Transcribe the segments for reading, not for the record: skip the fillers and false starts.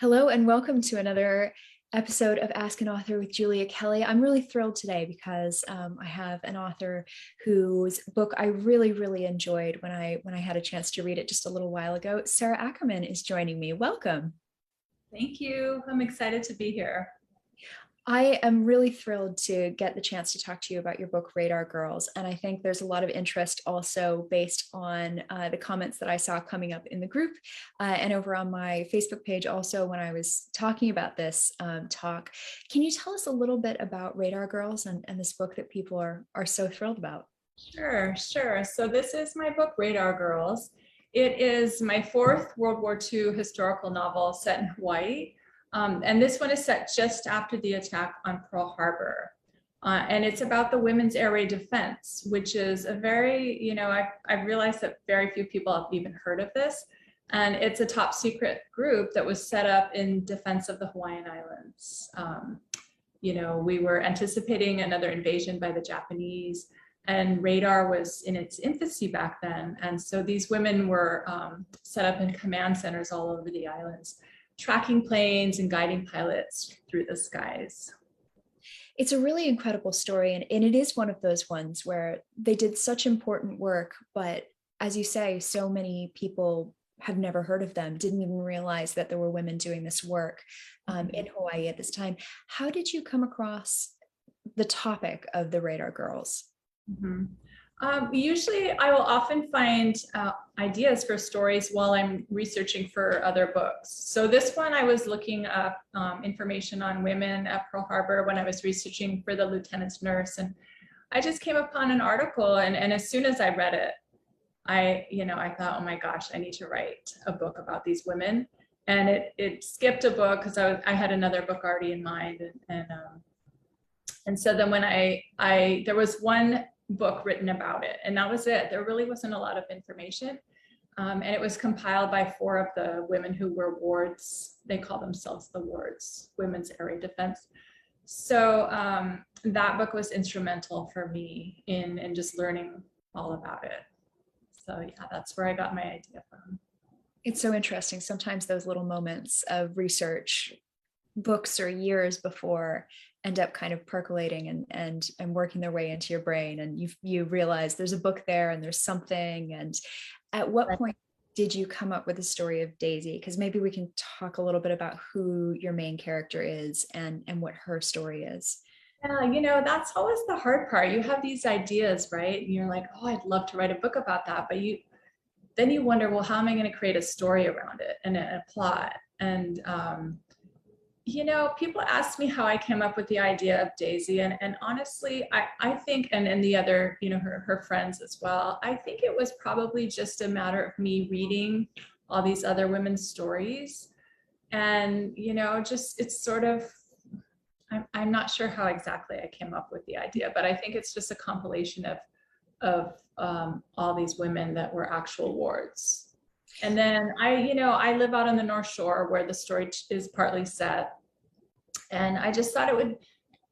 Hello and welcome to another episode of Ask an Author with Julia Kelly. I'm really thrilled today because I have an author whose book I really enjoyed when I had a chance to read it just a little while ago. Sara Ackerman is joining me. Welcome. Thank you. I'm excited to be here. I am really thrilled to get the chance to talk to you about your book, Radar Girls. And I think there's a lot of interest also based on the comments that I saw coming up in the group and over on my Facebook page also when I was talking about this talk. Can you tell us a little bit about Radar Girls and this book that people are so thrilled about? Sure. So this is my book, Radar Girls. It is my fourth World War II historical novel set in Hawaii. And this one is set just after the attack on Pearl Harbor. And it's about the Women's Air Raid Defense, which is a very, I've realized that very few people have even heard of this. And it's a top secret group that was set up in defense of the Hawaiian Islands. We were anticipating another invasion by the Japanese, and radar was in its infancy back then. And so these women were set up in command centers all over the islands, tracking planes and guiding pilots through the skies. It's a really incredible story. And it is one of those ones where they did such important work, but as you say, so many people have never heard of them, didn't even realize that there were women doing this work in Hawaii at this time. How did you come across the topic of the Radar Girls? Mm-hmm. Usually I will often find ideas for stories while I'm researching for other books. So this one, I was looking up information on women at Pearl Harbor when I was researching for the lieutenant's nurse. And I just came upon an article, and as soon as I read it, I thought, oh my gosh, I need to write a book about these women. And it skipped a book because I had another book already in mind. And so then when there was one book written about it, and that was it. There really wasn't a lot of information. And it was compiled by four of the women who were wards. They call themselves the wards, Women's Air Raid Defense. So that book was instrumental for me in just learning all about it. So yeah, that's where I got my idea from. It's so interesting. Sometimes those little moments of research, books or years before, end up kind of percolating and working their way into your brain, and you realize there's a book there and there's something. And at what point did you come up with the story of Daisy? Because maybe we can talk a little bit about who your main character is and what her story is. Yeah, that's always the hard part. You have these ideas, right? And you're like, oh, I'd love to write a book about that, but then you wonder, well, how am I going to create a story around it and a plot? And people ask me how I came up with the idea of Daisy, and honestly, I think, and the other, her friends as well, I think it was probably just a matter of me reading all these other women's stories, and just it's sort of, I'm not sure how exactly I came up with the idea, but I think it's just a compilation of all these women that were actual wards. And then I live out on the North Shore where the story is partly set. And I just thought it would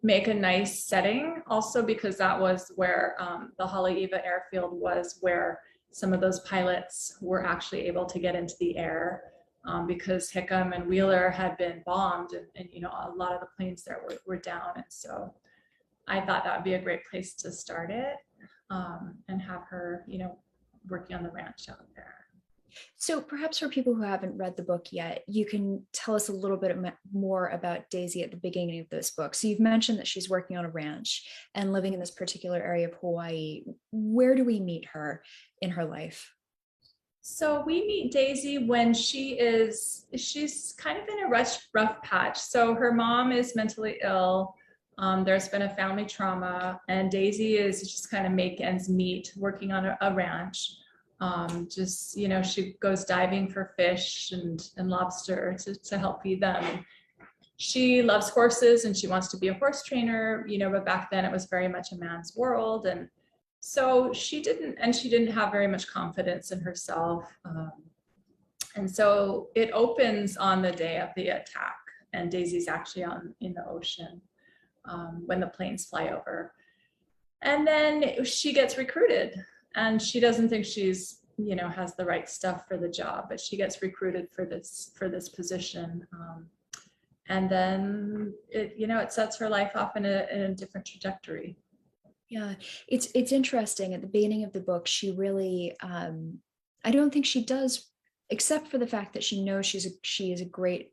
make a nice setting also because that was where the Haleiwa airfield was, where some of those pilots were actually able to get into the air because Hickam and Wheeler had been bombed, and a lot of the planes there were down. And so I thought that would be a great place to start it and have her, working on the ranch out there. So perhaps for people who haven't read the book yet, you can tell us a little bit more about Daisy at the beginning of this book. So you've mentioned that she's working on a ranch and living in this particular area of Hawaii. Where do we meet her in her life? So we meet Daisy when she's kind of in a rough patch. So her mom is mentally ill. There's been a family trauma, and Daisy is just kind of make ends meet working on a ranch. She goes diving for fish and lobster to help feed them. She loves horses and she wants to be a horse trainer, but back then it was very much a man's world. And so she didn't have very much confidence in herself. And so it opens on the day of the attack, and Daisy's actually in the ocean when the planes fly over. And then she gets recruited, and she doesn't think she's has the right stuff for the job, but she gets recruited for this position. And then it sets her life off in a different trajectory. Yeah, it's interesting. At the beginning of the book, she really, I don't think she does, except for the fact that she knows she's great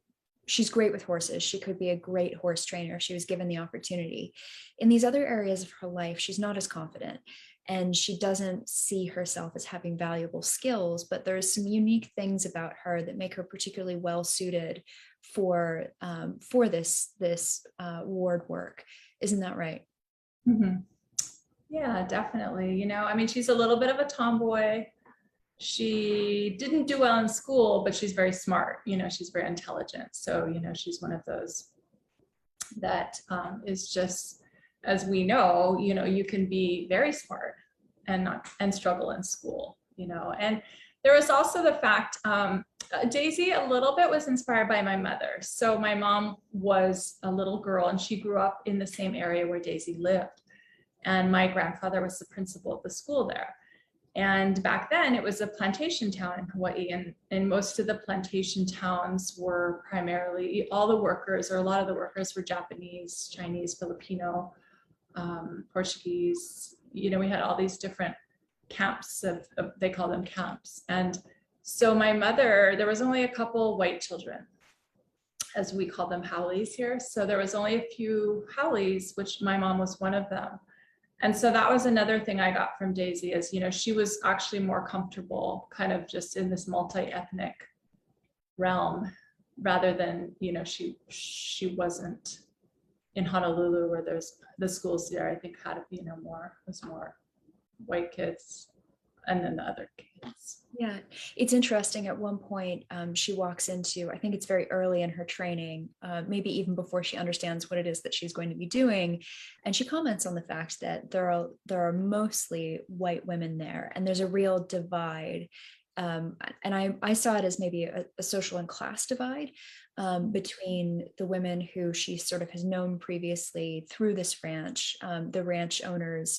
with horses. She could be a great horse trainer if she was given the opportunity. In these other areas of her life, she's not as confident, and she doesn't see herself as having valuable skills. But there's some unique things about her that make her particularly well suited for this ward work. Isn't that right? Mm-hmm. Yeah, definitely. I mean, she's a little bit of a tomboy. She didn't do well in school, but she's very smart. She's very intelligent. So, she's one of those that is just, as we know, you can be very smart and struggle in school, And there was also the fact, Daisy a little bit was inspired by my mother. So my mom was a little girl and she grew up in the same area where Daisy lived. And my grandfather was the principal of the school there. And back then it was a plantation town in Hawaii, and most of the plantation towns were primarily, all the workers, or a lot of the workers, were Japanese, Chinese, Filipino, Portuguese. We had all these different camps they call them camps. And so my mother, there was only a couple white children, as we call them, haoles here. So there was only a few haoles, which my mom was one of them. And so that was another thing I got from Daisy is, she was actually more comfortable kind of just in this multi-ethnic realm rather than, she wasn't in Honolulu where there's the schools there, I think had, was more white kids and then the other kids. Yeah, it's interesting. At one point, she walks into, I think it's very early in her training, maybe even before she understands what it is that she's going to be doing. And she comments on the fact that there are mostly white women there, and there's a real divide. And I saw it as maybe a social and class divide between the women who she sort of has known previously through this ranch, the ranch owner's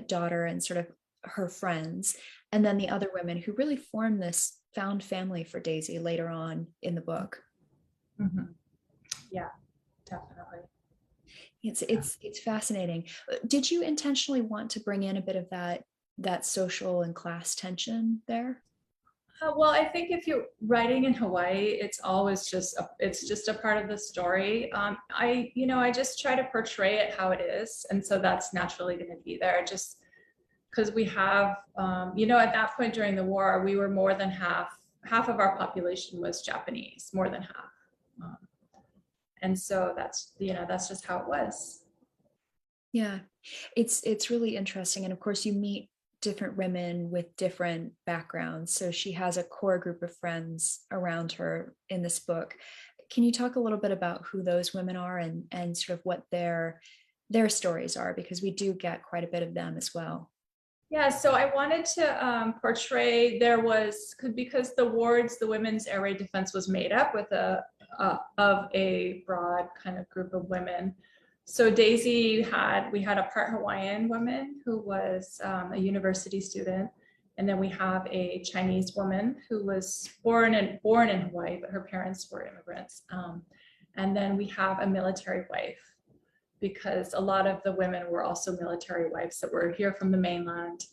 daughter and sort of her friends, and then the other women who really form this found family for Daisy later on in the book. Mm-hmm. Yeah, definitely. It's fascinating. Did you intentionally want to bring in a bit of that social and class tension there? Well, I think if you're writing in Hawaii, it's always just a part of the story. I just try to portray it how it is, and so that's naturally going to be there. Just because we have, at that point during the war, we were more than half of our population was Japanese, more than half. And so that's just how it was. Yeah, it's really interesting. And of course you meet different women with different backgrounds. So she has a core group of friends around her in this book. Can you talk a little bit about who those women are and sort of what their stories are? Because we do get quite a bit of them as well. Yeah, so I wanted to portray because the Women's Air Raid Defense was made up with of a broad kind of group of women. So we had a part Hawaiian woman who was a university student, and then we have a Chinese woman who was born in Hawaii, but her parents were immigrants, and then we have a military wife, because a lot of the women were also military wives that were here from the mainland.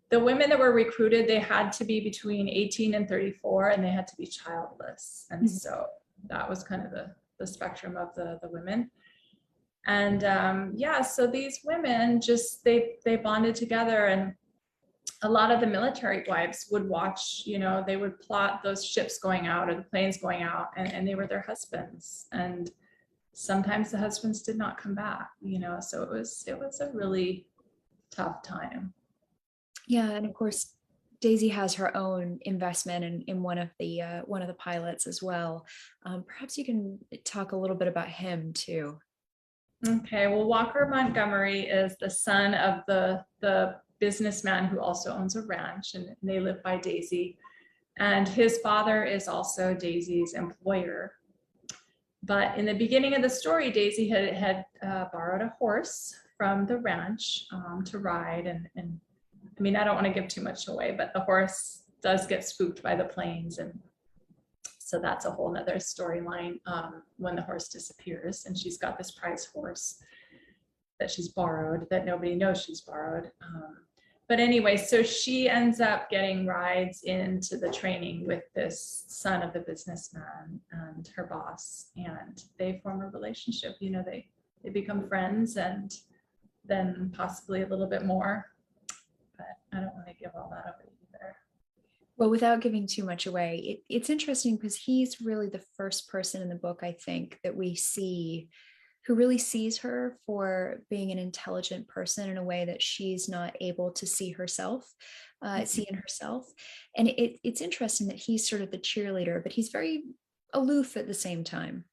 The women that were recruited, they had to be between 18 and 34, and they had to be childless. And so that was kind of the spectrum of the women. And so these women they bonded together, and a lot of the military wives would watch, they would plot those ships going out or the planes going out, and they were their husbands. And sometimes the husbands did not come back, so it was a really tough time. Yeah, and of course Daisy has her own investment in one of the pilots as well. Perhaps you can talk a little bit about him too. Okay, well, Walker Montgomery is the son of the businessman who also owns a ranch, and they live by Daisy. And his father is also Daisy's employer. But in the beginning of the story, Daisy had borrowed a horse from the ranch to ride, I mean, I don't want to give too much away, but the horse does get spooked by the planes. And so that's a whole nother storyline when the horse disappears and she's got this prize horse that she's borrowed that nobody knows she's borrowed. But anyway, so she ends up getting rides into the training with this son of the businessman and her boss, and they form a relationship. You know, they become friends and then possibly a little bit more. But I don't want to give all that away either. Well, without giving too much away, it's interesting because he's really the first person in the book, I think, that we see who really sees her for being an intelligent person in a way that she's not able to see herself, see in herself. And it's interesting that he's sort of the cheerleader, but he's very aloof at the same time.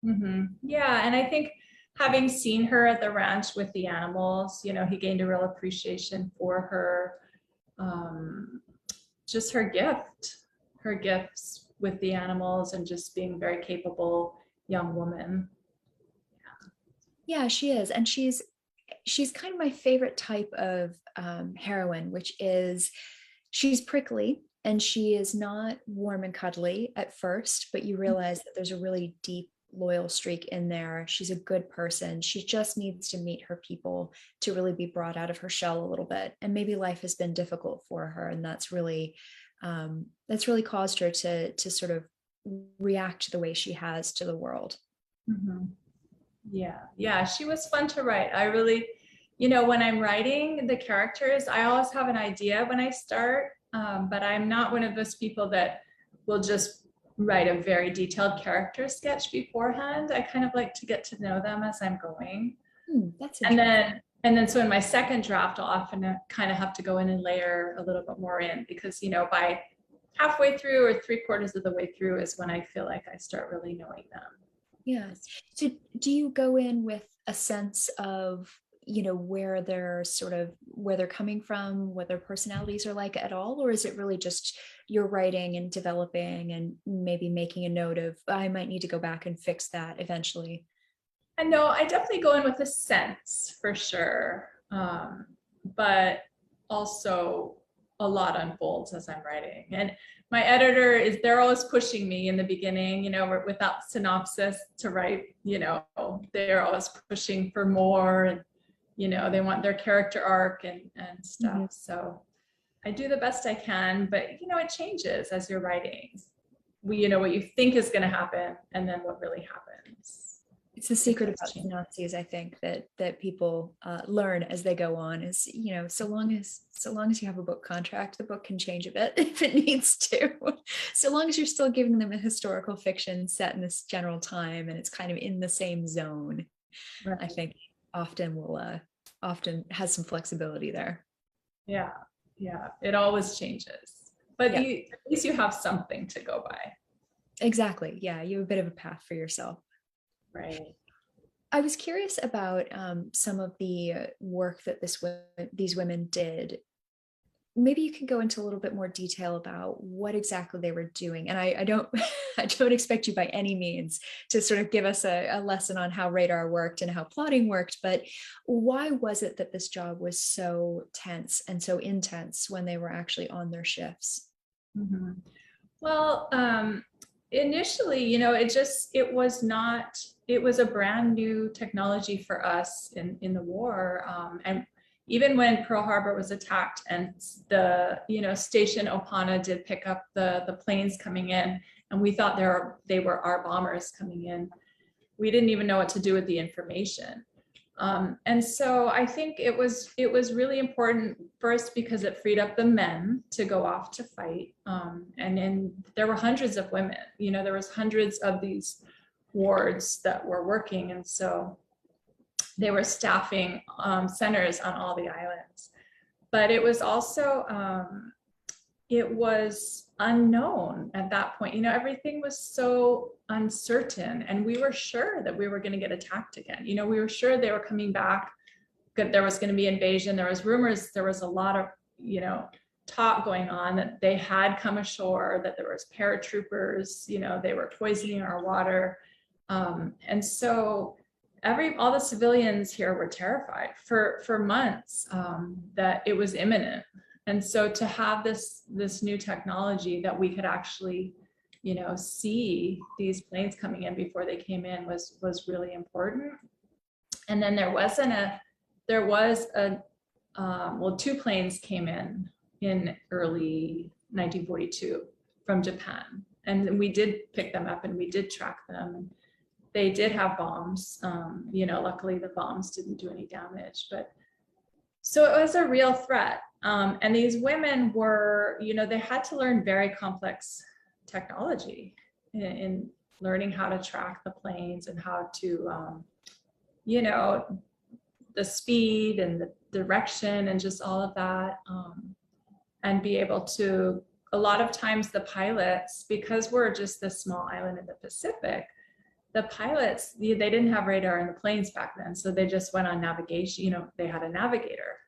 Mm-hmm. Yeah, and I think having seen her at the ranch with the animals, you know, he gained a real appreciation for her, just her gifts with the animals, and just being a very capable young woman. Yeah, she is. And she's kind of my favorite type of heroine, which is she's prickly and she is not warm and cuddly at first, but you realize that there's a really deep loyal streak in there. She's a good person. She just needs to meet her people to really be brought out of her shell a little bit. And maybe life has been difficult for her, and that's really caused her to sort of react the way she has to the world. Mm-hmm. Yeah, she was fun to write. I really, you know, when I'm writing the characters, I always have an idea when I start, but I'm not one of those people that will just write a very detailed character sketch beforehand. I kind of like to get to know them as I'm going. That's interesting. And then so in my second draft, I'll often kind of have to go in and layer a little bit more in, because, you know, by halfway through or 3/4 of the way through is when I feel like I start really knowing them. Yeah. So do you go in with a sense of, you know, where they're coming from, what their personalities are like at all? Or is it really just you're writing and developing and maybe making a note of, I might need to go back and fix that eventually? And no, I definitely go in with a sense for sure. But also a lot unfolds as I'm writing. And my editor they're always pushing me in the beginning, you know, without synopsis to write, you know, they're always pushing for more, and, you know, they want their character arc and stuff. Mm-hmm. So I do the best I can, but, you know, it changes as you're writing. You know, what you think is going to happen and then what really happens. It's the secret about synopses, I think, that people learn as they go on is, you know, so long as you have a book contract, the book can change a bit if it needs to. So long as you're still giving them a historical fiction set in this general time and it's kind of in the same zone, right. I think often has some flexibility there. Yeah, it always changes, but at least you have something to go by. Exactly. Yeah, you have a bit of a path for yourself. Right. I was curious about some of the work that these women did. Maybe you could go into a little bit more detail about what exactly they were doing. And I don't I don't expect you by any means to sort of give us a lesson on how radar worked and how plotting worked, but why was it that this job was so tense and so intense when they were actually on their shifts? Mm-hmm. Well, initially, you know, it was a brand new technology for us in the war. And even when Pearl Harbor was attacked and the, you know, Station Opana did pick up the planes coming in, and we thought they were our bombers coming in. We didn't even know what to do with the information. And so I think it was really important, first because it freed up the men to go off to fight. And then there were hundreds of women, you know, there was hundreds of these wards that were working. And so they were staffing centers on all the islands. But it was also, it was unknown at that point. You know, everything was so uncertain, and we were sure that we were going to get attacked again. You know, we were sure they were coming back, there was going to be invasion. There was rumors, there was a lot of, you know, talk going on that they had come ashore, that there was paratroopers, you know, they were poisoning our water. And so all the civilians here were terrified for months, that it was imminent. And so to have this new technology that we could actually, see these planes coming in before they came in was really important. And then there was two planes came in early 1942 from Japan. And we did pick them up and we did track them. They did have bombs. Luckily the bombs didn't do any damage, but so it was a real threat. And these women were, they had to learn very complex technology in learning how to track the planes and how to, the speed and the direction and just all of that. And be able to, a lot of times the pilots, because we're just this small island in the Pacific, the pilots, they didn't have radar in the planes back then. So they just went on navigation, they had a navigator.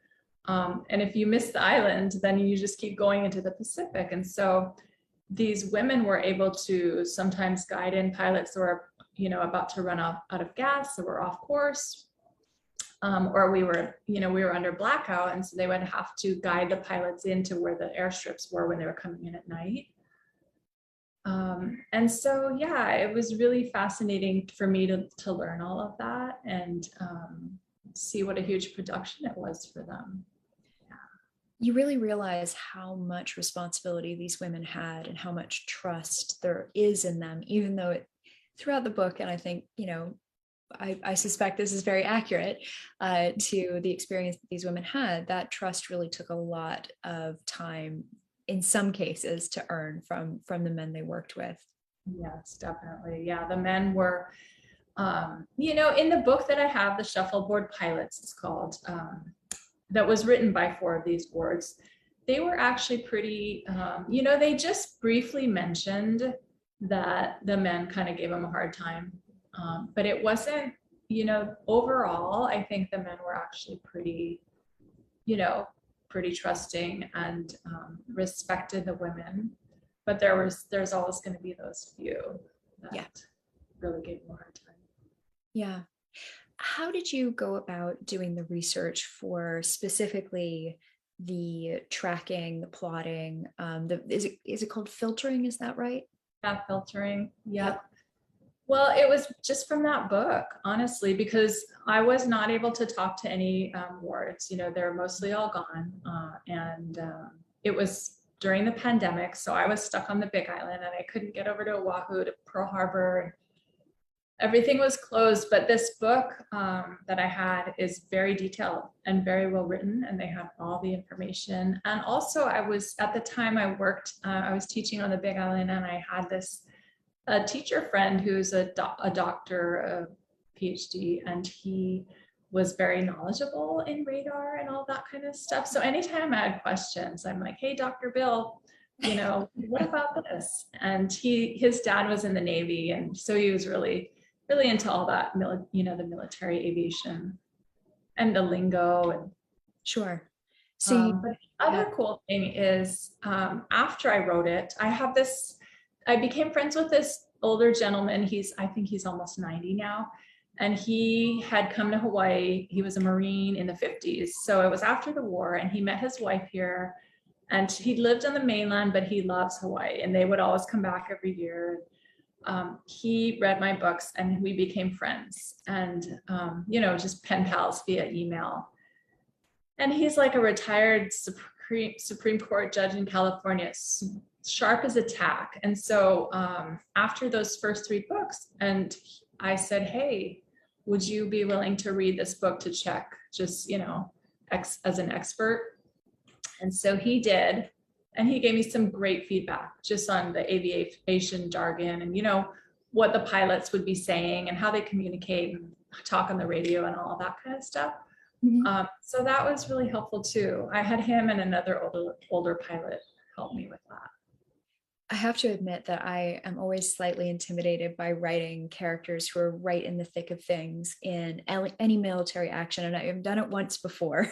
And if you miss the island, then you just keep going into the Pacific. And so these women were able to sometimes guide in pilots who were, about to run out of gas, so we're off course. Or we were under blackout. And so they would have to guide the pilots into where the airstrips were when they were coming in at night. And so, yeah, it was really fascinating for me to learn all of that and see what a huge production it was for them. You really realize how much responsibility these women had and how much trust there is in them, even though throughout the book, and I think, I suspect this is very accurate to the experience that these women had, that trust really took a lot of time in some cases to earn from the men they worked with. Yes, definitely. Yeah, the men were, in the book that I have, The Shuffleboard Pilots, it's called, that was written by 4 of these wards. They were actually pretty, they just briefly mentioned that the men kind of gave them a hard time. But it wasn't, overall, I think the men were actually pretty, pretty trusting and respected the women. But there's always going to be those few that really gave them a hard time. Yeah. How did you go about doing the research for specifically the tracking, the plotting? Is it called filtering? Is that right? Yeah, filtering. Yeah. Well, it was just from that book, honestly, because I was not able to talk to any wards. They're mostly all gone. And it was during the pandemic. So I was stuck on the Big Island and I couldn't get over to Oahu, to Pearl Harbor. Everything was closed. But this book that I had is very detailed and very well written. And they have all the information. And also at the time I worked, I was teaching on the Big Island and I had a teacher friend who's a doctor, a PhD, and he was very knowledgeable in radar and all that kind of stuff. So anytime I had questions, I'm like, hey, Dr. Bill, what about this? And his dad was in the Navy. And so he was really, really into all that, the military aviation and the lingo. And sure. So but the other cool thing is after I wrote it, I became friends with this older gentleman. I think he's almost 90 now. And he had come to Hawaii. He was a Marine in the 50s. So it was after the war and he met his wife here and he lived on the mainland, but he loves Hawaii and they would always come back every year. He read my books and we became friends and, just pen pals via email. And he's like a retired Supreme Court judge in California, sharp as a tack. And so after those first 3 books, and I said, hey, would you be willing to read this book to check just, as an expert? And so he did. And he gave me some great feedback just on the aviation jargon and, what the pilots would be saying and how they communicate and talk on the radio and all that kind of stuff. Mm-hmm. So that was really helpful too. I had him and another older pilot help me with that. I have to admit that I am always slightly intimidated by writing characters who are right in the thick of things in any military action. And I've done it once before,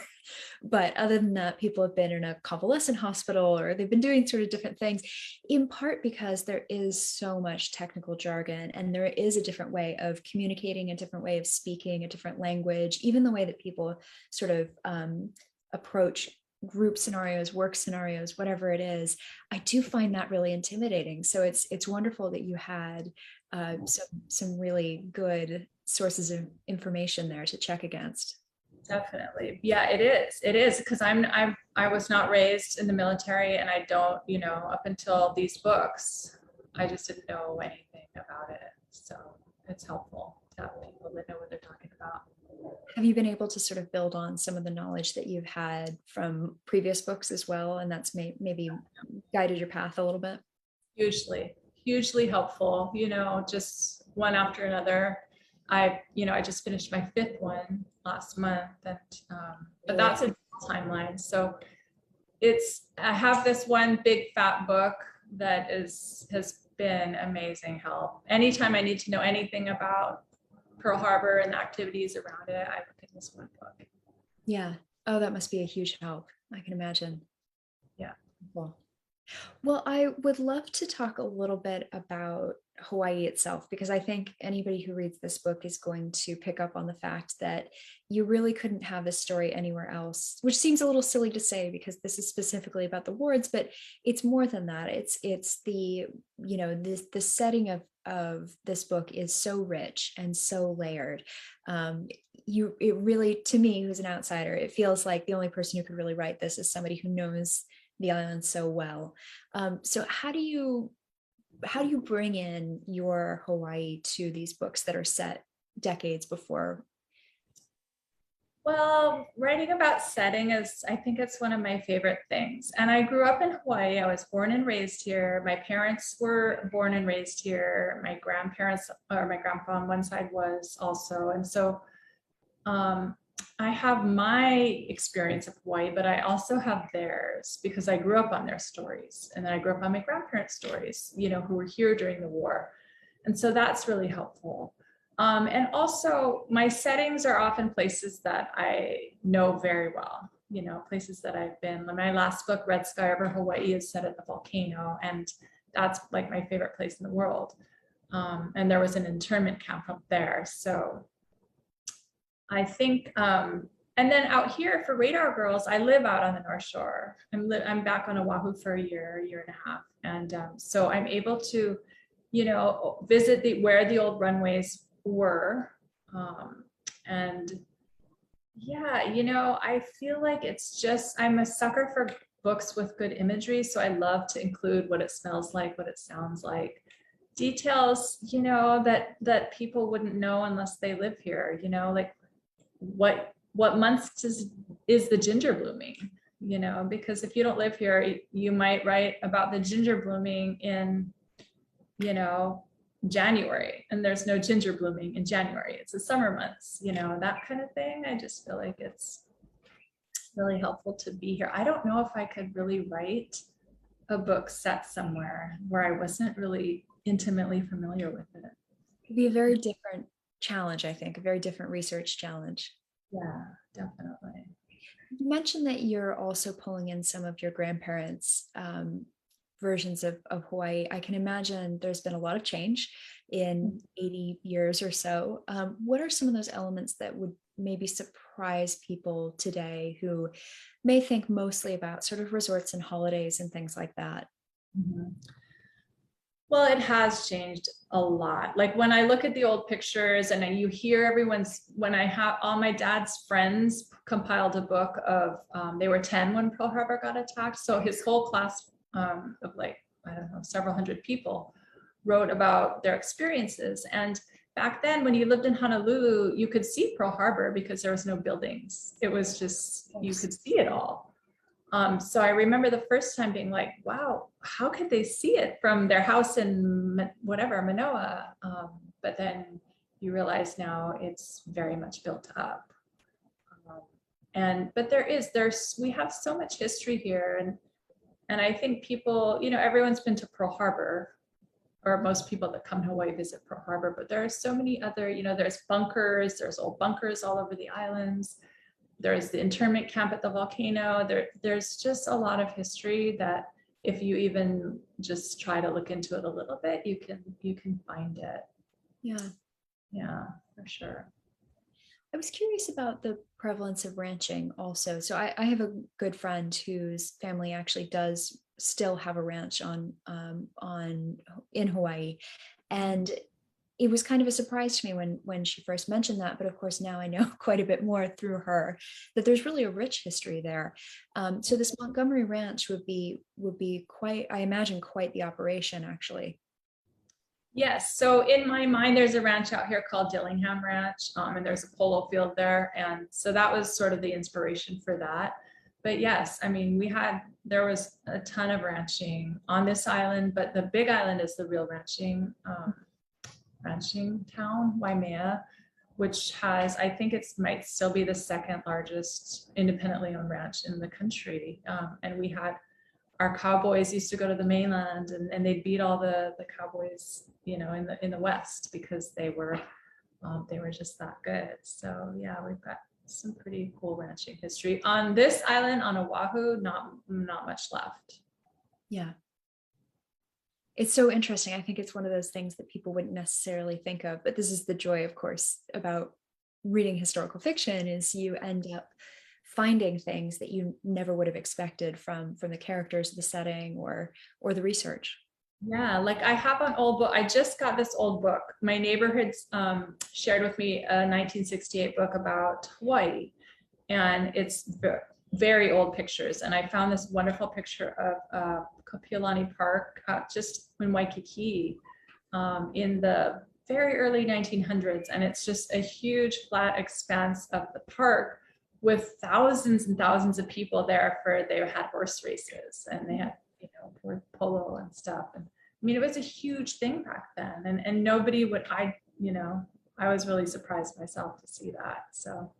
but other than that, people have been in a convalescent hospital or they've been doing sort of different things, in part because there is so much technical jargon and there is a different way of communicating, a different way of speaking, a different language, even the way that people sort of approach group scenarios, work scenarios, whatever it is, I do find that really intimidating. So it's wonderful that you had some really good sources of information there to check against. Definitely. Yeah, it is. It is because I was not raised in the military, and I don't, up until these books, I just didn't know anything about it. So it's helpful to have people that know what they're talking about. Have you been able to sort of build on some of the knowledge that you've had from previous books as well, and that's maybe guided your path a little bit? Hugely, hugely helpful, just one after another. I just finished my fifth one last month, and but that's a timeline. So I have this one big fat book that has been amazing help. Anytime I need to know anything about Pearl Harbor and the activities around it, I look at this one book. Yeah. Oh, that must be a huge help. I can imagine. Yeah. Cool. Well, I would love to talk a little bit about Hawaii itself, because I think anybody who reads this book is going to pick up on the fact that you really couldn't have this story anywhere else, which seems a little silly to say because this is specifically about the wards, but it's more than that. It's the, the setting of this book is so rich and so layered. It really, to me, who's an outsider, it feels like the only person who could really write this is somebody who knows the island so well. So how do you bring in your Hawaii to these books that are set decades before? Well, writing about setting I think it's one of my favorite things. And I grew up in Hawaii. I was born and raised here. My parents were born and raised here. My grandparents, or my grandpa on one side was also. And so I have my experience of Hawaii, but I also have theirs because I grew up on their stories. And then I grew up on my grandparents' stories, who were here during the war. And so that's really helpful. And also my settings are often places that I know very well, places that I've been. My last book, Red Sky Over Hawaii, is set at the volcano, and that's like my favorite place in the world. And there was an internment camp up there. So I think, and then out here for Radar Girls, I live out on the North Shore. I'm back on Oahu for a year and a half. And so I'm able to, visit where the old runways were. And yeah, I feel like I'm a sucker for books with good imagery. So I love to include what it smells like, what it sounds like, details, that people wouldn't know unless they live here, like what months is the ginger blooming, because if you don't live here, you might write about the ginger blooming in, January, and there's no ginger blooming in January. It's the summer months, that kind of thing. I just feel like it's really helpful to be here. I don't know if I could really write a book set somewhere where I wasn't really intimately familiar with it. It'd be a very different challenge, I think, a very different research challenge. Yeah, definitely. You mentioned that you're also pulling in some of your grandparents' versions of Hawaii. I can imagine there's been a lot of change in 80 years or so. What are some of those elements that would maybe surprise people today who may think mostly about sort of resorts and holidays and things like that? Mm-hmm. Well, it has changed a lot. Like when I look at the old pictures and you hear when I have all my dad's friends compiled a book of, they were 10 when Pearl Harbor got attacked. So his whole class of like, I don't know, several hundred people wrote about their experiences. And back then when you lived in Honolulu, you could see Pearl Harbor because there was no buildings. It was just, you could see it all. So I remember the first time being like, wow, how could they see it from their house in Manoa? But then you realize now it's very much built up. But we have so much history here. And I think people, everyone's been to Pearl Harbor, or most people that come to Hawaii visit Pearl Harbor, but there are so many other, there's there's old bunkers all over the islands. There's the internment camp at the volcano. There's just a lot of history that if you even just try to look into it a little bit, you can find it. Yeah. Yeah, for sure. I was curious about the prevalence of ranching also. So I have a good friend whose family actually does still have a ranch on in Hawaii, and it was kind of a surprise to me when she first mentioned that. But of course, now I know quite a bit more through her that there's really a rich history there. So this Montgomery Ranch would be quite, I imagine, quite the operation actually. Yes. So in my mind, there's a ranch out here called Dillingham Ranch, and there's a polo field there. And so that was sort of the inspiration for that. But yes, I mean, there was a ton of ranching on this island, but the big island is the real ranching town, Waimea, which has, I think it might still be the second largest independently owned ranch in the country. And we had our cowboys used to go to the mainland, and they'd beat all the cowboys, in the West, because they were just that good. So yeah, we've got some pretty cool ranching history on this island on Oahu. Not much left. Yeah. It's so interesting. I think it's one of those things that people wouldn't necessarily think of, but this is the joy, of course, about reading historical fiction is you end up finding things that you never would have expected from the characters, the setting, or the research. Yeah, like I have an old book. I just got this old book. My neighbor had shared with me a 1968 book about Hawaii, and it's very old pictures. And I found this wonderful picture of Kapiolani Park, just in Waikiki, in the very early 1900s. And it's just a huge flat expanse of the park with thousands and thousands of people there they had horse races, and they had, for polo and stuff. And I mean, it was a huge thing back then, and nobody would, I was really surprised myself to see that. So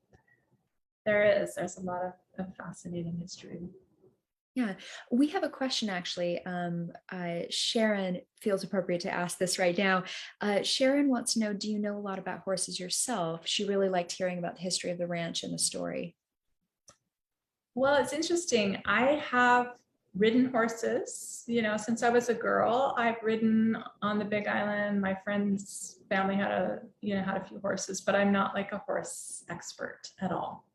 there's a lot of fascinating history. Yeah, we have a question actually. Sharon feels appropriate to ask this right now. Sharon wants to know, do you know a lot about horses yourself? She really liked hearing about the history of the ranch and the story. Well, it's interesting. I have ridden horses, since I was a girl. I've ridden on the Big Island. My friend's family had a few horses, but I'm not like a horse expert at all.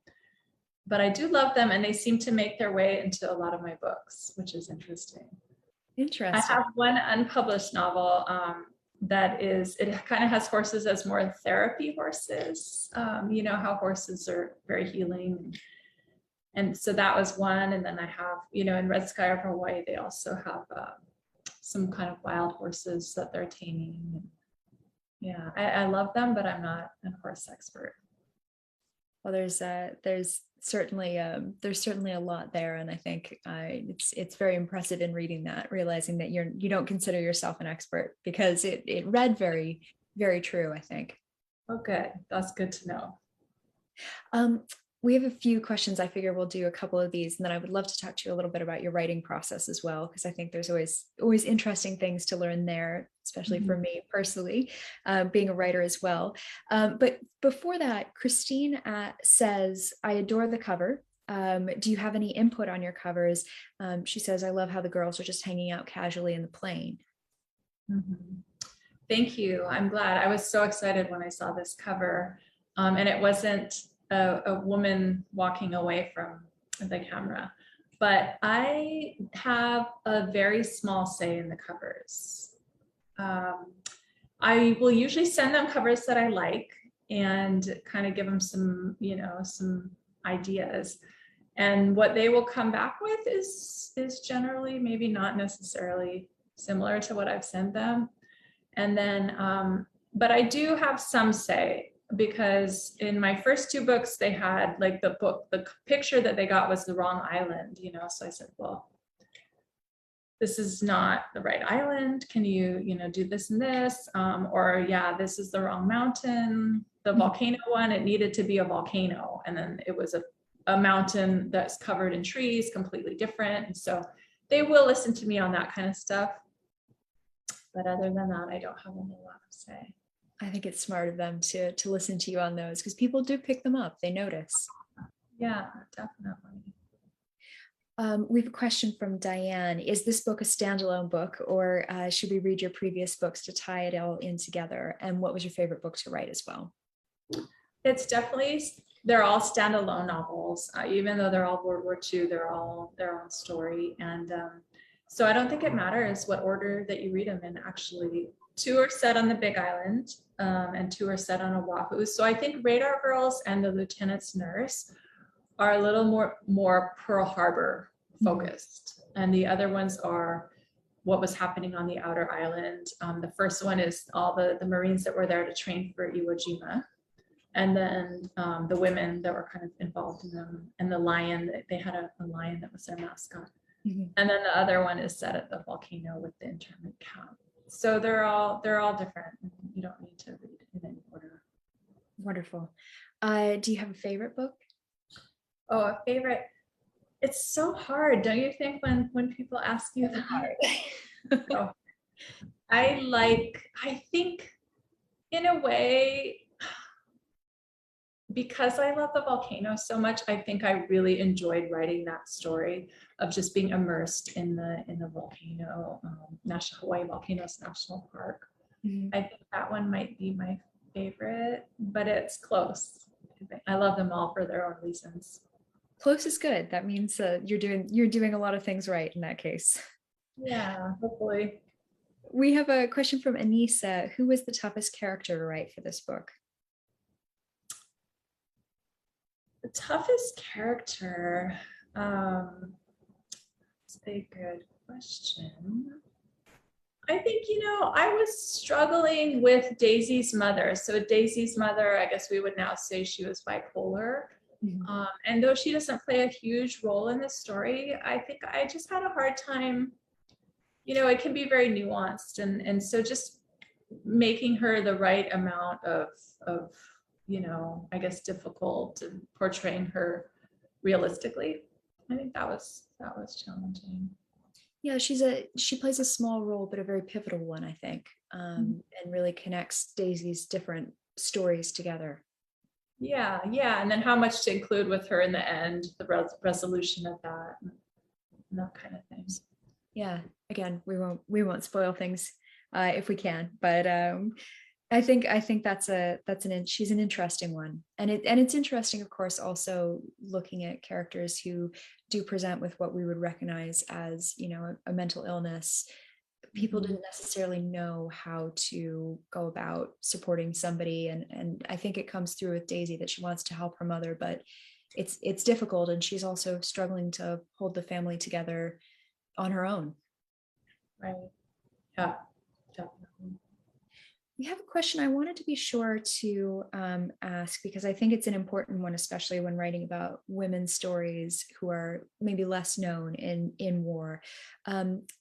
But I do love them, and they seem to make their way into a lot of my books, which is interesting. I Interesting. have one unpublished novel it kind of has horses as more therapy horses. How horses are very healing. And so that was one. And then I have, in Red Sky over Hawaii, they also have some kind of wild horses that they're taming. Yeah, I love them, but I'm not a horse expert. Well, there's certainly a lot there, and I think it's very impressive in reading that, realizing that you don't consider yourself an expert, because it read very, very true, I think. Okay, that's good to know. We have a few questions. I figure we'll do a couple of these, and then I would love to talk to you a little bit about your writing process as well, because I think there's always interesting things to learn there, especially for me personally, being a writer as well. But before that, Christine says, I adore the cover. Do you have any input on your covers? She says, I love how the girls are just hanging out casually in the plane. Mm-hmm. Thank you. I'm glad. I was so excited when I saw this cover, and it wasn't a woman walking away from the camera, but I have a very small say in the covers. I will usually send them covers that I like and kind of give them some ideas. And what they will come back with is generally maybe not necessarily similar to what I've sent them. And then, but I do have some say, because in my first two books, they had like the picture that they got was the wrong island, so I said, well, this is not the right island. Can you, do this and this? Or yeah, this is the wrong mountain. The volcano one, it needed to be a volcano. And then it was a mountain that's covered in trees, completely different. And so they will listen to me on that kind of stuff. But other than that, I don't have a whole lot to say. I think it's smart of them to listen to you on those, because people do pick them up. They notice. Yeah, definitely. We have a question from Diane. Is this book a standalone book, or should we read your previous books to tie it all in together? And what was your favorite book to write as well? It's definitely, they're all standalone novels, even though they're all World War II, they're all their own story. And so I don't think it matters what order that you read them in. Actually, two are set on the Big Island, and two are set on Oahu. So I think Radar Girls and The Lieutenant's Nurse are a little more Pearl Harbor focused, and the other ones are what was happening on the outer island. The first one is all the Marines that were there to train for Iwo Jima, and then the women that were kind of involved in them, and the lion. They had a lion that was their mascot. And then the other one is set at the volcano with the internment camp. So they're all different. You don't need to read in any order. Wonderful. Do you have a favorite book? Oh, a favorite. It's so hard, don't you think, when people ask you that? So, I think in a way, because I love the volcano so much, I think I really enjoyed writing that story of just being immersed in the volcano, Hawaii Volcanoes National Park. I think that one might be my favorite, but it's close. I love them all for their own reasons. Close is good. That means you're doing a lot of things right in that case. Yeah, hopefully. We have a question from Anissa. Who was the toughest character to write for this book? The toughest character, it's a good question. I think, I was struggling with Daisy's mother. So Daisy's mother, I guess we would now say she was bipolar. And though she doesn't play a huge role in the story, I think I just had a hard time. It can be very nuanced. And so just making her the right amount of I guess difficult, and portraying her realistically. I think that was challenging. Yeah, she plays a small role, but a very pivotal one, I think, and really connects Daisy's different stories together. Yeah, and then how much to include with her in the end, the resolution of that, and that kind of thing. Yeah, again, we won't spoil things if we can, but I think she's an interesting one, and it's interesting, of course, also looking at characters who do present with what we would recognize as a mental illness. People didn't necessarily know how to go about supporting somebody, and I think it comes through with Daisy that she wants to help her mother, but it's difficult, and she's also struggling to hold the family together on her own. Right. Yeah, definitely. We have a question I wanted to be sure to ask, because I think it's an important one, especially when writing about women's stories who are maybe less known in war.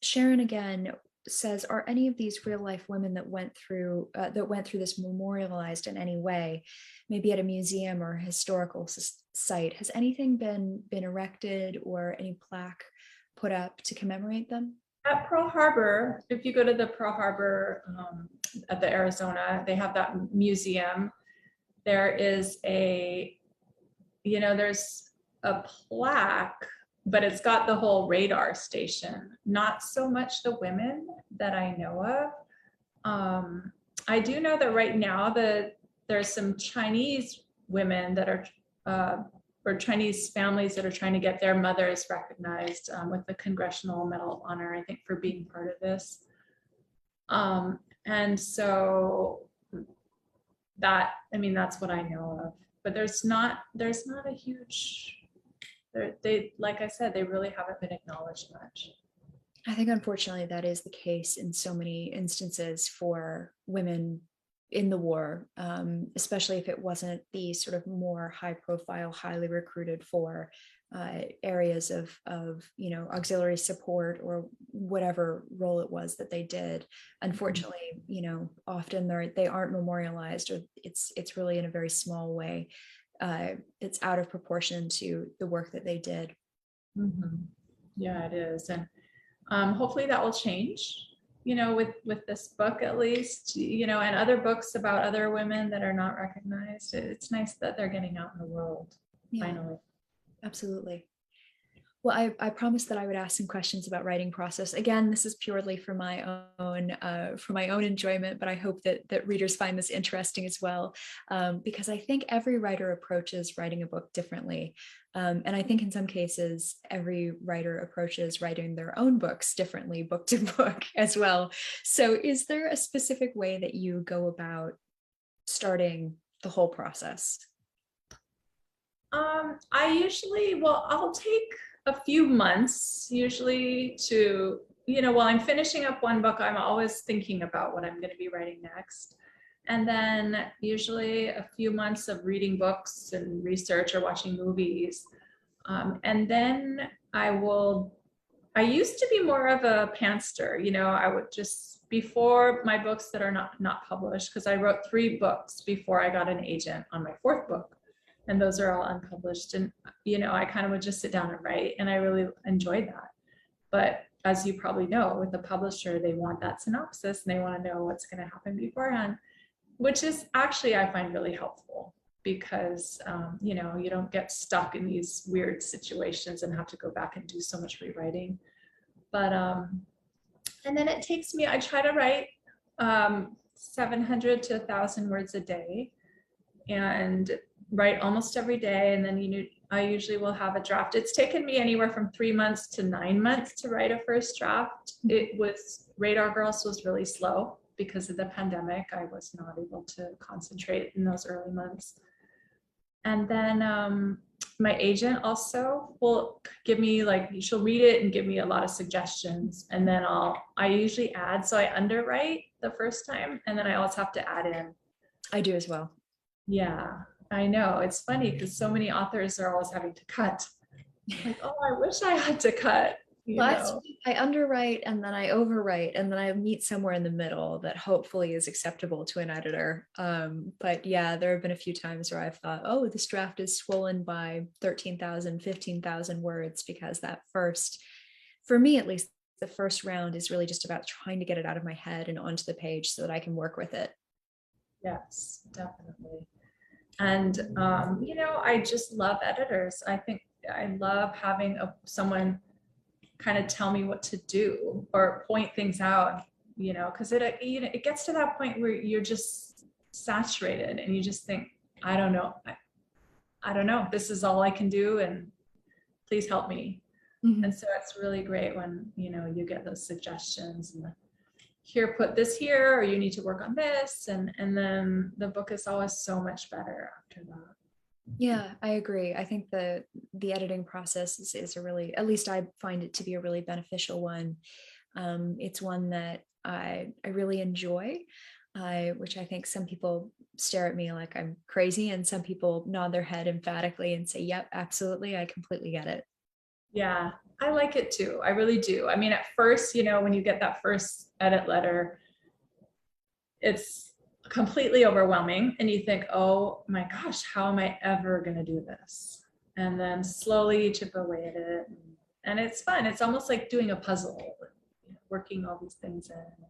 Sharon again says, are any of these real life women that went through this memorialized in any way, maybe at a museum or historical site? Has anything been erected or any plaque put up to commemorate them? At Pearl Harbor, if you go to the Pearl Harbor at the Arizona, they have that museum. There is there's a plaque, but it's got the whole radar station. Not so much the women that I know of. I do know that right now there's some Chinese women that are or Chinese families that are trying to get their mothers recognized with the Congressional Medal of Honor, I think, for being part of this. And so that's what I know of. But there's not a huge, they like I said, they really haven't been acknowledged much. I think unfortunately that is the case in so many instances for women in the war, especially if it wasn't the sort of more high profile, highly recruited for areas of auxiliary support or whatever role it was that they did. Unfortunately, often they aren't memorialized, or it's really in a very small way. It's out of proportion to the work that they did. Mm-hmm. Yeah, it is, and hopefully that will change. With this book at least, and other books about other women that are not recognized. It's nice that they're getting out in the world, finally. Absolutely. Well, I promised that I would ask some questions about writing process. Again, this is purely for my own enjoyment, but I hope that readers find this interesting as well, because I think every writer approaches writing a book differently, and I think in some cases every writer approaches writing their own books differently, book to book as well. So, is there a specific way that you go about starting the whole process? I usually, well, I'll take a few months usually to, while I'm finishing up one book, I'm always thinking about what I'm going to be writing next. And then usually a few months of reading books and research or watching movies. And then I used to be more of a pantser, I would just, before my books that are not published, because I wrote 3 books before I got an agent on my 4th book, and those are all unpublished. And, I kind of would just sit down and write, and I really enjoyed that. But as you probably know, with the publisher, they want that synopsis and they want to know what's going to happen beforehand, which is actually, I find really helpful because, you don't get stuck in these weird situations and have to go back and do so much rewriting. But, and then it takes me, I try to write 700 to 1,000 words a day and write almost every day. And then, I usually will have a draft. It's taken me anywhere from 3 months to 9 months to write a first draft. Radar Girls was really slow because of the pandemic. I was not able to concentrate in those early months. And then my agent also will give me, like, she'll read it and give me a lot of suggestions. And then I usually add, so I underwrite the first time and then I always have to add in. I do as well. Yeah, I know. It's funny because so many authors are always having to cut. Like, oh, I wish I had to cut. Well, I underwrite and then I overwrite and then I meet somewhere in the middle that hopefully is acceptable to an editor. But yeah, there have been a few times where I've thought, oh, this draft is swollen by 13,000, 15,000 words, because for me at least, the first round is really just about trying to get it out of my head and onto the page so that I can work with it. Yes, definitely. And, I just love editors. I think I love having someone kind of tell me what to do or point things out, because it gets to that point where you're just saturated and you just think, I don't know. I don't know. This is all I can do, and please help me. Mm-hmm. And so it's really great when, you get those suggestions and here, put this here, or you need to work on this. And then the book is always so much better after that. Yeah, I agree. I think the editing process is a really, at least I find it to be a really beneficial one. It's one that I really enjoy, which I think some people stare at me like I'm crazy, and some people nod their head emphatically and say, "Yep, absolutely, I completely get it." Yeah, I like it too. I really do. I mean, at first, when you get that first edit letter, it's completely overwhelming and you think, oh my gosh, how am I ever going to do this? And then slowly you chip away at it, and it's fun. It's almost like doing a puzzle, working all these things in.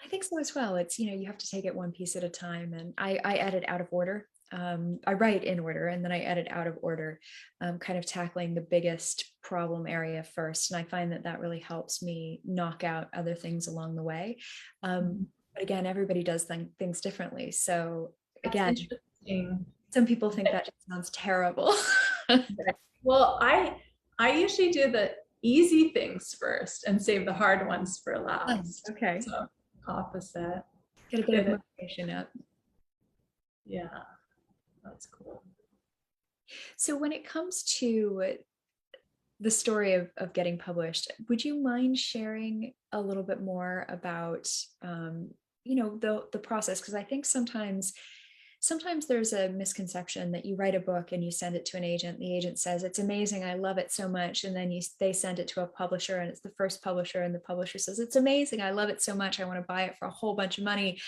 I think so as well. It's, you have to take it one piece at a time, and I edit out of order. I write in order and then I edit out of order, kind of tackling the biggest problem area first. And I find that really helps me knock out other things along the way. But again, everybody does things differently. So That's again, interesting. some people think that just sounds terrible. Well, I usually do the easy things first and save the hard ones for last. Okay. So opposite. Get a bit of motivation up. Yeah, that's cool. So when it comes to the story of getting published, would you mind sharing a little bit more about the process? Because I think sometimes there's a misconception that you write a book and you send it to an agent. The agent says it's amazing, I love it so much, and then they send it to a publisher and it's the first publisher, and the publisher says it's amazing, I love it so much, I want to buy it for a whole bunch of money.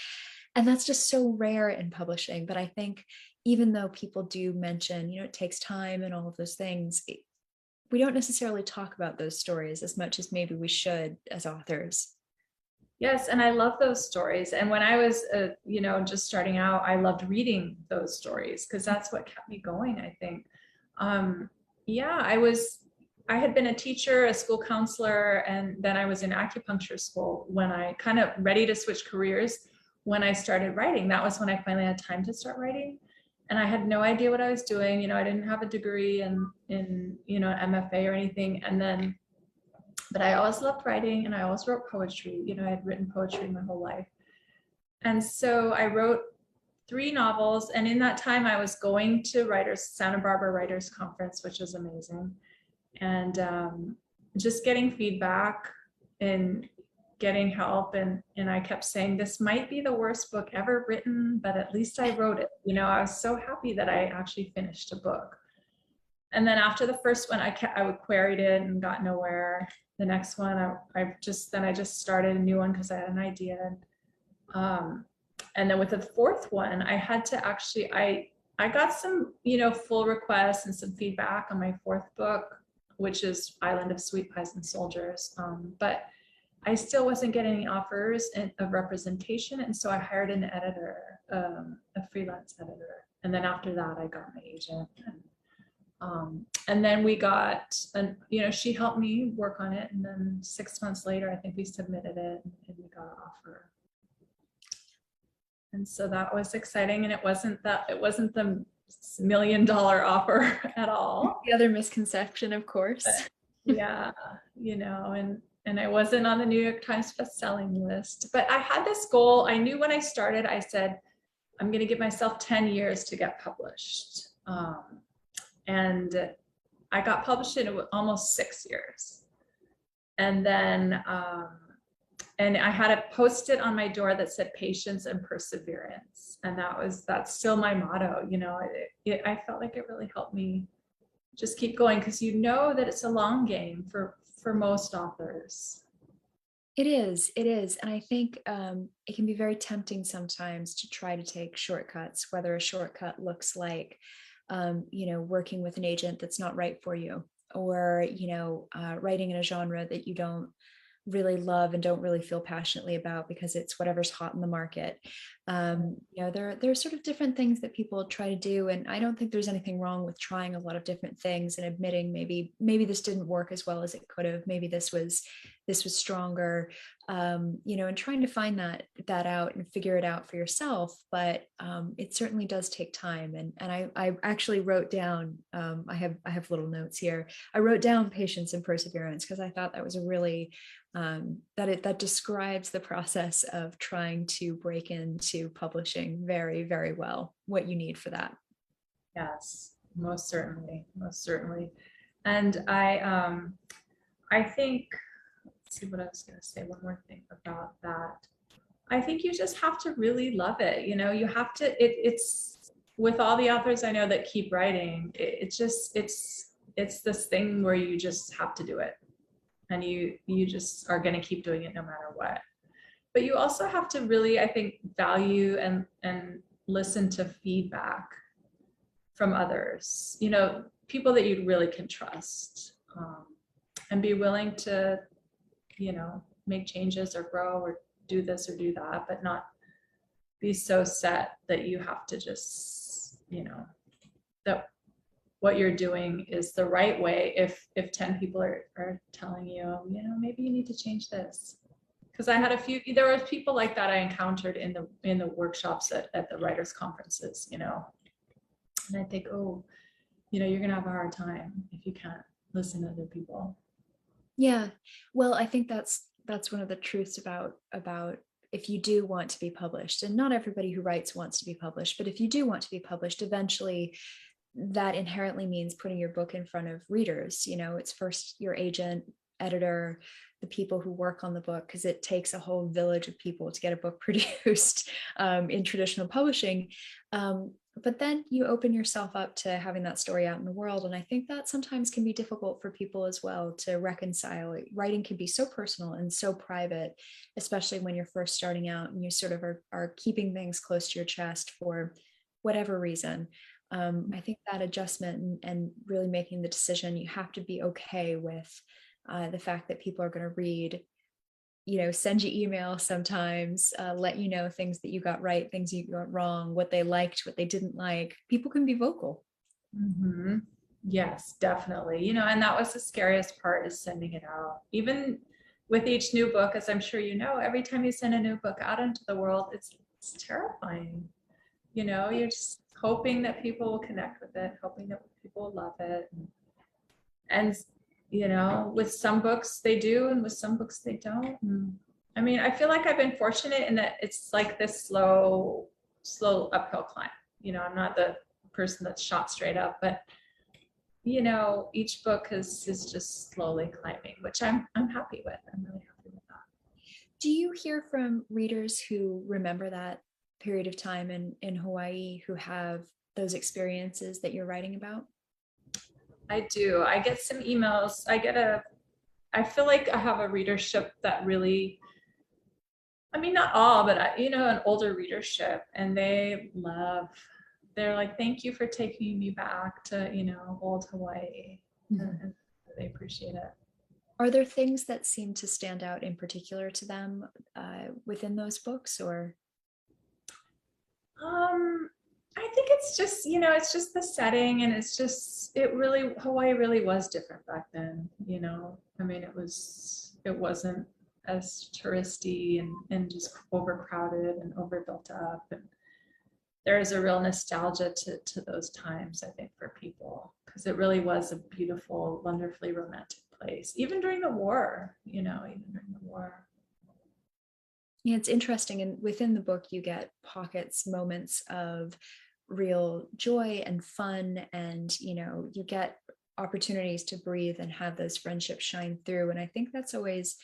And that's just so rare in publishing. But I think even though people do mention, it takes time and all of those things, we don't necessarily talk about those stories as much as maybe we should as authors. Yes, and I love those stories. And when I was, just starting out, I loved reading those stories because that's what kept me going, I think. Yeah, I was I had been a teacher, a school counselor, and then I was in acupuncture school when I kind of ready to switch careers. When I started writing, that was when I finally had time to start writing. And I had no idea what I was doing. You know, I didn't have a degree in you know, MFA or anything. And then, but I always loved writing and I always wrote poetry. You know, I had written poetry my whole life. And so I wrote 3 novels. And in that time, I was going to Santa Barbara Writers Conference, which was amazing. And just getting feedback and getting help. And I kept saying, this might be the worst book ever written, but at least I wrote it. You know, I was so happy that I actually finished a book. And then after the first one, I would queried it and got nowhere. The next one, I just started a new one because I had an idea. And then with the fourth one, I had to actually, I got some, you know, full requests and some feedback on my fourth book, which is Island of Sweet Pies and Soldiers. But I still wasn't getting any offers of representation. And so I hired an editor, a freelance editor. And then after that, I got my agent. And then we got, you know, she helped me work on it. And then 6 months later, I think we submitted it and we got an offer. And so that was exciting. And it wasn't the $1 million offer at all. The other misconception, of course. But, yeah, you know, and I wasn't on the New York Times bestselling list, but I had this goal. I knew when I started, I said, I'm going to give myself 10 years to get published. And I got published in almost 6 years. And then, and I had a post-it on my door that said patience and perseverance. And that's still my motto. You know, I felt like it really helped me just keep going, because you know that it's a long game for most authors. It is. And I think it can be very tempting sometimes to try to take shortcuts, whether a shortcut looks like, you know, working with an agent that's not right for you, or, you know, writing in a genre that you don't really love and don't really feel passionately about because it's whatever's hot in the market. You know, there are sort of different things that people try to do, and I don't think there's anything wrong with trying a lot of different things and admitting maybe this didn't work as well as it could have. Maybe this was stronger. You know, and trying to find that out and figure it out for yourself. But it certainly does take time. And I actually wrote down. I have little notes here. I wrote down patience and perseverance because I thought that was a really that describes the process of trying to break into publishing very, very well, what you need for that. Yes, most certainly. And I think, let's see what I was going to say. One more thing about that. I think you just have to really love it. You know, you have to, it's with all the authors I know that keep writing, it's this thing where you just have to do it. And you just are going to keep doing it no matter what. But you also have to really, I think, value and listen to feedback from others, you know, people that you really can trust, and be willing to, you know, make changes or grow or do this or do that, but not be so set that you have to just, you know, that what you're doing is the right way if 10 people are telling you, you know, maybe you need to change this. Because I had there were people like that I encountered in the workshops at the writers conferences, you know, and I think, oh, you know, you're gonna have a hard time if you can't listen to other people. Yeah, well, I think that's one of the truths about if you do want to be published, and not everybody who writes wants to be published, but if you do want to be published, eventually that inherently means putting your book in front of readers. You know, it's first your agent, editor, the people who work on the book, because it takes a whole village of people to get a book produced in traditional publishing. But then you open yourself up to having that story out in the world. And I think that sometimes can be difficult for people as well to reconcile. Writing can be so personal and so private, especially when you're first starting out and you sort of are keeping things close to your chest for whatever reason. I think that adjustment and really making the decision, you have to be okay with the fact that people are going to read, you know, send you email sometimes, let you know things that you got right, things you got wrong, what they liked, what they didn't like. People can be vocal. Mm-hmm. Yes, definitely. And that was the scariest part, is sending it out. Even with each new book, as I'm sure you know, every time you send a new book out into the world, it's terrifying. You're just hoping that people will connect with it, hoping that people will love it. And with some books they do, and with some books they don't. I mean, I feel like I've been fortunate in that it's like this slow uphill climb. I'm not the person that's shot straight up, but each book is just slowly climbing, which I'm happy with. I'm really happy with that. Do you hear from readers who remember that period of time in Hawaii, who have those experiences that you're writing about? I do. I get some emails. I feel like I have a readership that really, I mean, not all, but an older readership, and they're like, thank you for taking me back to, old Hawaii. And they appreciate it. Are there things that seem to stand out in particular to them within those books, or? I think it's just, it's just the setting, and Hawaii really was different back then. I mean, it wasn't as touristy and just overcrowded and overbuilt up. And there is a real nostalgia to those times, I think, for people, because it really was a beautiful, wonderfully romantic place, even during the war, even during the war. Yeah, it's interesting. And within the book, you get pockets, moments of real joy and fun. And, you get opportunities to breathe and have those friendships shine through. And I think that's always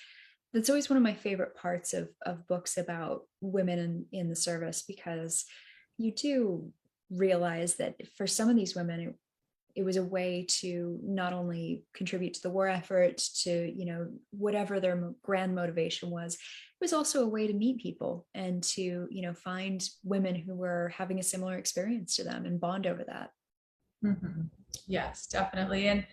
one of my favorite parts of books about women in the service, because you do realize that for some of these women, it was a way to not only contribute to the war effort, to whatever their grand motivation was. It was also a way to meet people and to find women who were having a similar experience to them and bond over that. Mm-hmm. Yes, definitely. And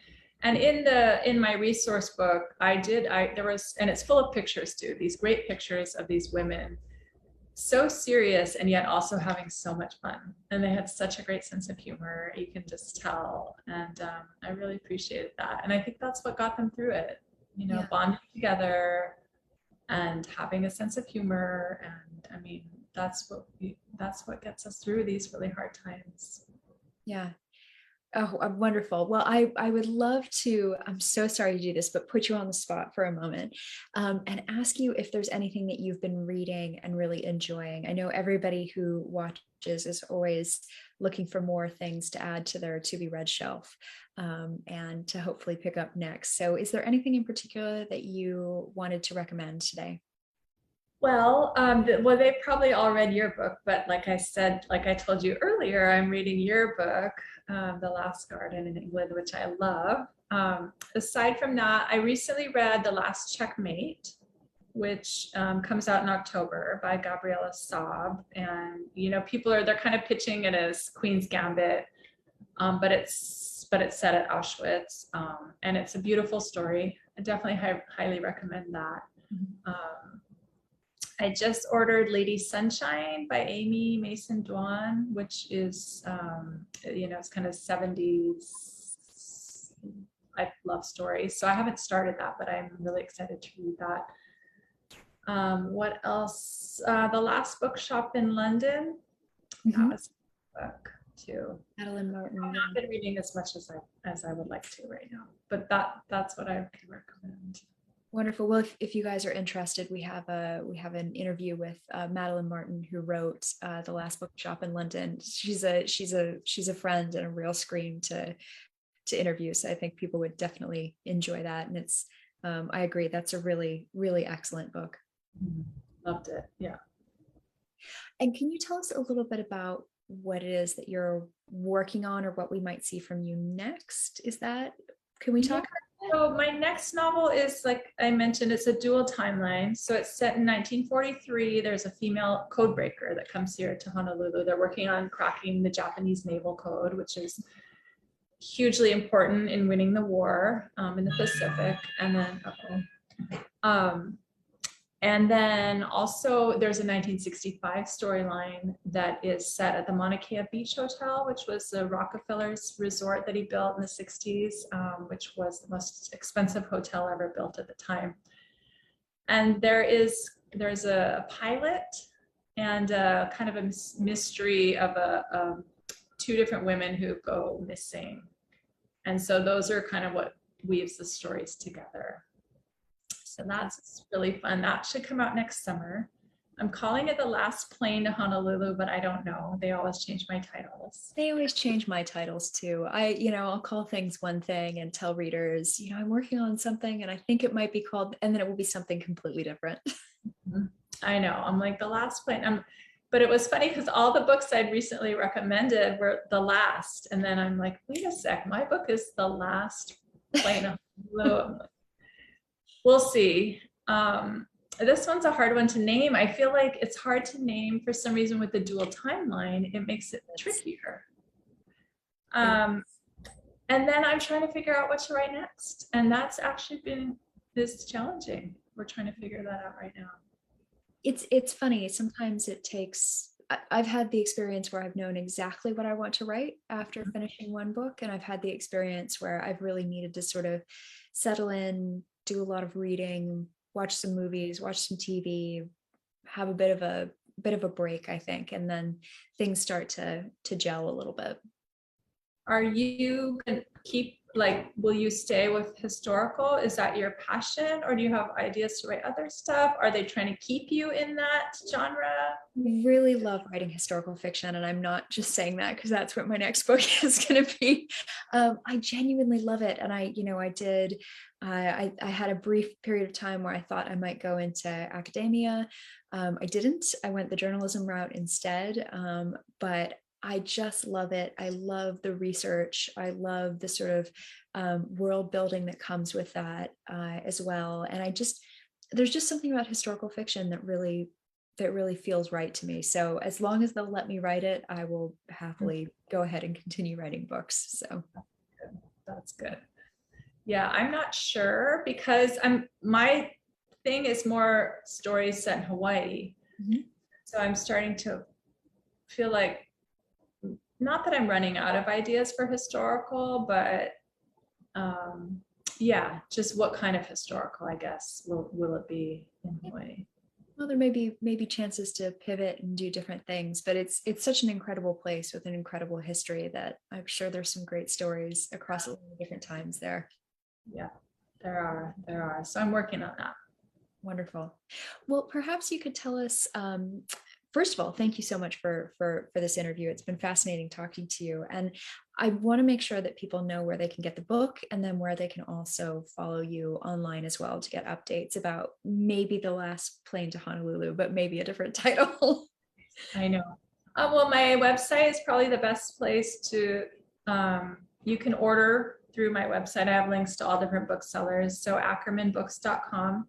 in my resource book, there was, and it's full of pictures too, these great pictures of these women, so serious and yet also having so much fun. And they had such a great sense of humor, you can just tell. And I really appreciated that. And I think that's what got them through it, Yeah. bonding together and having a sense of humor. And I mean, that's what gets us through these really hard times. Yeah. Oh, wonderful. Well, I would love to, I'm so sorry to do this, but put you on the spot for a moment and ask you if there's anything that you've been reading and really enjoying. I know everybody who watches is always looking for more things to add to their to be read shelf and to hopefully pick up next. So is there anything in particular that you wanted to recommend today? Well, they probably all read your book, but like I told you earlier, I'm reading your book, The Last Garden in England, which I love. Aside from that, I recently read The Last Checkmate, which comes out in October by Gabriella Saab. And, they're kind of pitching it as Queen's Gambit, but it's set at Auschwitz. And it's a beautiful story. I definitely highly recommend that. I just ordered Lady Sunshine by Amy Mason Dwan, which is, it's kind of 70s. I love stories. So I haven't started that, but I'm really excited to read that. What else? The Last Bookshop in London. That was a book too. Madeline Martin. I've not been reading as much as I would like to right now, but that's what I can recommend. Wonderful. Well, if you guys are interested, we have an interview with Madeline Martin, who wrote The Last Bookshop in London. She's a friend and a real scream to interview. So I think people would definitely enjoy that. And it's I agree, that's a really, really excellent book. Loved it. Yeah. And can you tell us a little bit about what it is that you're working on, or what we might see from you next? Can we talk? So my next novel is, like I mentioned, it's a dual timeline. So it's set in 1943. There's a female code breaker that comes here to Honolulu. They're working on cracking the Japanese naval code, which is hugely important in winning the war in the Pacific. And then And then also there's a 1965 storyline that is set at the Mauna Kea Beach Hotel, which was the Rockefeller's resort that he built in the 60s, which was the most expensive hotel ever built at the time. And there's a pilot and a kind of a mystery of two different women who go missing. And so those are kind of what weaves the stories together. So that's really fun. That should come out next summer. I'm calling it The Last Plane to Honolulu, but I don't know. They always change my titles. They always change my titles too. I'll call things one thing and tell readers, I'm working on something and I think it might be called, and then it will be something completely different. I know. I'm like The Last Plane. But it was funny because all the books I'd recently recommended were the last. And then I'm like, wait a sec, my book is The Last Plane to Honolulu. We'll see. This one's a hard one to name. I feel like it's hard to name for some reason with the dual timeline. It makes it trickier. And then I'm trying to figure out what to write next. And that's actually been this challenging. We're trying to figure that out right now. It's funny. Sometimes it takes, I've had the experience where I've known exactly what I want to write after finishing one book. And I've had the experience where I've really needed to sort of settle in, do a lot of reading, watch some movies, watch some TV, have a bit of a break, I think, and then things start to gel a little bit. Are you gonna will you stay with historical? Is that your passion, or do you have ideas to write other stuff? Are they trying to keep you in that genre? I really love writing historical fiction, and I'm not just saying that because that's what my next book is going to be. I genuinely love it, and I had a brief period of time where I thought I might go into academia. I didn't. I went the journalism route instead, but I just love it. I love the research. I love the sort of world building that comes with that as well. And there's just something about historical fiction that really feels right to me. So as long as they'll let me write it, I will happily go ahead and continue writing books. So that's good. Yeah, I'm not sure because my thing is more stories set in Hawaii. Mm-hmm. So I'm starting to feel like, not that I'm running out of ideas for historical, but yeah, just what kind of historical, I guess, will it be in Hawaii? Well, there may be chances to pivot and do different things, but it's such an incredible place with an incredible history that I'm sure there's some great stories across a lot of different times there. Yeah, there are. So I'm working on that. Wonderful. Well, perhaps you could tell us, first of all, thank you so much for this interview. It's been fascinating talking to you. And I want to make sure that people know where they can get the book and then where they can also follow you online as well to get updates about maybe The Last Plane to Honolulu, but maybe a different title. I know. Well, my website is probably the best place to, you can order through my website. I have links to all different booksellers. So ackermanbooks.com.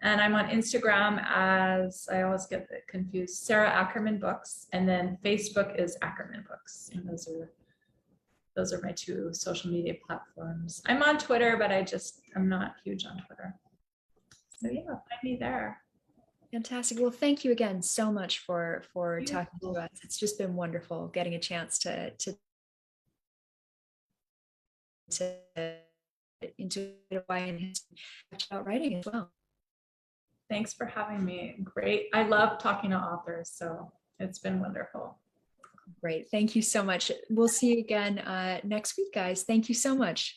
And I'm on Instagram as, I always get confused, Sara Ackerman Books. And then Facebook is Ackerman Books. And those are my two social media platforms. I'm on Twitter, but I'm not huge on Twitter. So yeah, find me there. Fantastic. Well, thank you again so much for talking to us. It's just been wonderful getting a chance to into Hawaiian history about writing as well. Thanks for having me. Great. I love talking to authors, so it's been wonderful. Great. Thank you so much. We'll see you again next week, guys. Thank you so much.